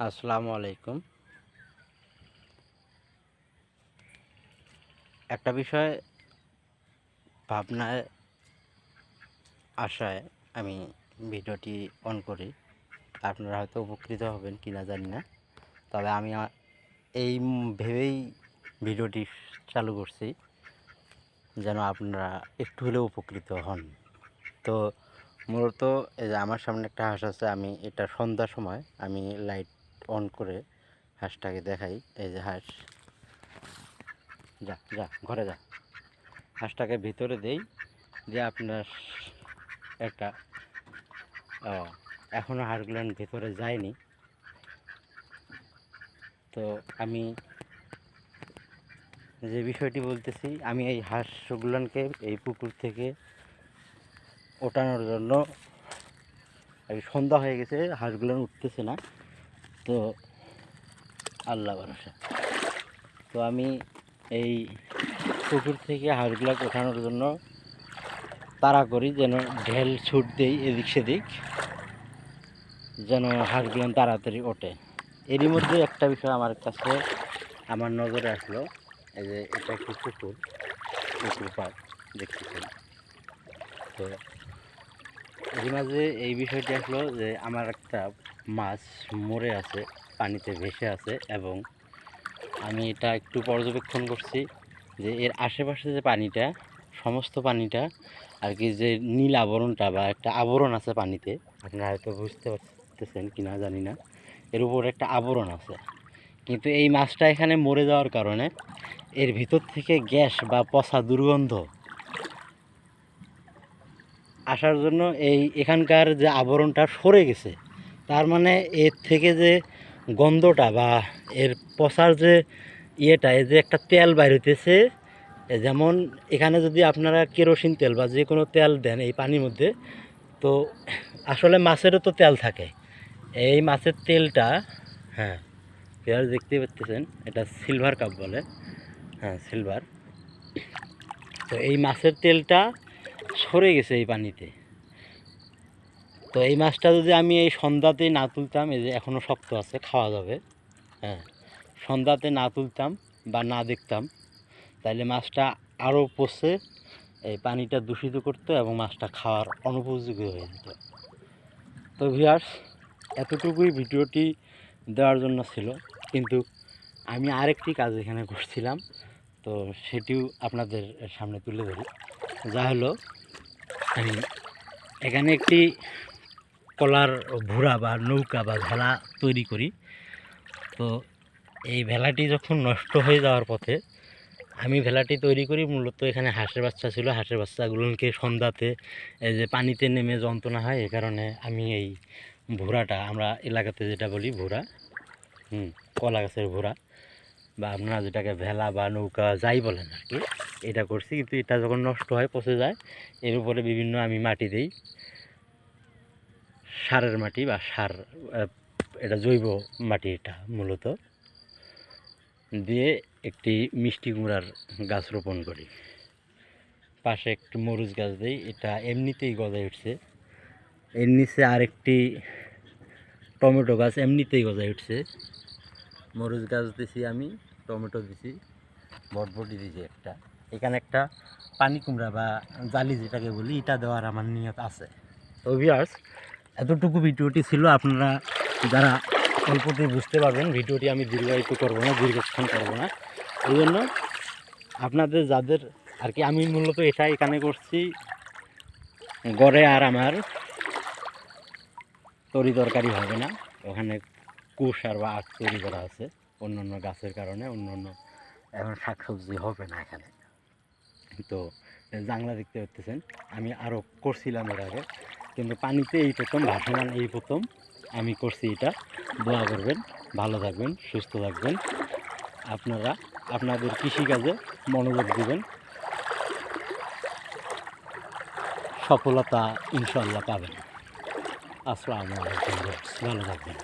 আসসালামু আলাইকুম। একটা বিষয় ভাবনায় আসায় আমি ভিডিওটি অন করি। আপনারা হয়তো উপকৃত হবেন কিনা জানি না। তবে আমি এই ভেবেই ভিডিওটি চালু করছি যেন আপনারা একটু হলেও উপকৃত হন। তো মূলত এই যে আমার সামনে একটা হাঁস আছে, আমি এটা সন্ধ্যার সময় আমি লাইট অন করে হাঁসটাকে দেখাই। এই যে হাঁস, যা যা ঘরে যা। হাঁসটাকে ভিতরে দেই, যে আপনার একটা এখনও হাঁসগুলো ভেতরে যায়নি। তো আমি যে বিষয়টি বলতেছি, আমি এই হাঁসগুলোকে এই পুকুর থেকে ওঠানোর জন্য সন্ধ্যা হয়ে গেছে, হাঁসগুলো উঠতেছে না। তো আল্লাহ ভরসা। তো আমি এই পুকুর থেকে হাঁসগুলোকে ওঠানোর জন্য তাড়া করি, যেন ঢেল ছুট দেই এদিক সেদিক, যেন হাঁসগুলো তাড়াতাড়ি ওঠে। এরই মধ্যে একটা বিষয় আমার নজরে আসলো। এই যে এটা একটি পুকুর পাড় দেখতেছেন। তো এর মাঝে এই বিষয়টি আসলো যে আমার একটা মাছ মরে আছে, পানিতে ভেসে আছে, এবং আমি এটা একটু পর্যবেক্ষণ করছি যে এর আশেপাশে যে পানিটা, সমস্ত পানিটা আর কি, যে নীল আবরণটা বা একটা আবরণ আছে পানিতে, আপনারা হয়তো বুঝতে পারতেছেন কিনা জানি না, এর উপর একটা আবরণ আছে। কিন্তু এই মাছটা এখানে মরে যাওয়ার কারণে এর ভিতর থেকে গ্যাস বা পচা দুর্গন্ধ আসার জন্য এখানকার যে আবরণটা সরে গেছে। তার মানে এর থেকে যে গন্ধটা বা এর পচার যে ইয়েটা, এই যে একটা তেল বাইর হইতেছে, যেমন এখানে যদি আপনারা কেরোসিন তেল বা যে কোনো তেল দেন এই পানির মধ্যে, তো আসলে মাছেরও তো তেল থাকে। এই মাছের তেলটা, হ্যাঁ পেঁয়াজ দেখতে পাচ্ছেন, এটা সিলভার কাপ বলে, হ্যাঁ সিলভার। তো এই মাছের তেলটা সরে গেছে এই পানিতে। তো এই মাছটা যদি আমি এই সন্ধ্যাতে না তুলতাম, এই যে এখনও শক্ত আছে, খাওয়া যাবে, হ্যাঁ, সন্ধ্যাতে না তুলতাম বা না দেখতাম, তাহলে মাছটা আরও পচে এই পানিটা দূষিত করতো এবং মাছটা খাওয়ার অনুপযোগী হয়ে যেত। তো ভিউয়ার্স, এতটুকুই ভিডিওটি দেওয়ার জন্য ছিল। কিন্তু আমি আরেকটি কাজ এখানে করছিলাম, তো সেটিও আপনাদের সামনে তুলে ধরি। যা হলো, আমি এখানে একটি কলার ভুড়া বা নৌকা বা ভেলা তৈরি করি। তো এই ভেলাটি যখন নষ্ট হয়ে যাওয়ার পথে আমি ভেলাটি তৈরি করি, মূলত এখানে হাঁসের বাচ্চা ছিল, হাঁসের বাচ্চাগুলোকে সন্ধ্যাতে এই যে পানিতে নেমে যন্ত্রণা হয়, এ কারণে আমি এই ভুড়াটা, আমরা এলাকাতে যেটা বলি ভুড়া, কলা গাছের ভুড়া, বা আপনারা যেটাকে ভেলা বা নৌকা যাই বলেন আর কি, এটা করছি। কিন্তু এটা যখন নষ্ট হয়, পচে যায়, এর উপরে বিভিন্ন আমি মাটি দিই, সারের মাটি বা সার, এটা জৈব মাটি, এটা মূলত দিয়ে একটি মিষ্টি কুমড়ার গাছ রোপণ করি। পাশে একটু মরিচ গাছ দিই, এটা এমনিতেই গজায় উঠছে। এর নিচে আরেকটি টমেটো গাছ এমনিতেই গজায় উঠছে। মরিচ গাছ দিছি আমি, টমেটো দিছি, বটবটি দিছি একটা। এখানে একটা পানি কুমড়া বা জালি যেটাকে বলি, এটা দেওয়ার আমার নিয়ত আছে। তো ভিউয়ার্স, এতটুকু ভিডিওটি ছিল। আপনারা যারা অল্পতেই বুঝতে পারবেন, ভিডিওটি আমি দীর্ঘায়িত করবো না, দীর্ঘক্ষণ করবো না। এই জন্য আপনাদের যাদের আর কি, আমি মূলত এটা এখানে করছি গড়ে, আর আমার তরি তরকারি হবে না, ওখানে কুশ আর বা আখ তৈরি করা আছে অন্যান্য গাছের কারণে, অন্যান্য এখন শাকসবজি হবে না এখানে। তো জাংলা দেখতে পাচ্ছেন, আমি আরও করছিলাম এর আগে, কিন্তু পানিতে এই প্রথম, ভাসমান এই প্রথম আমি করছি এটা। দোয়া করবেন, ভালো থাকবেন, সুস্থ থাকবেন, আপনারা আপনাদের কৃষিকাজে মনোযোগ দিবেন, সফলতা ইনশাল্লাহ পাবেন। আসসালামু আলাইকুম, ভালো থাকবেন।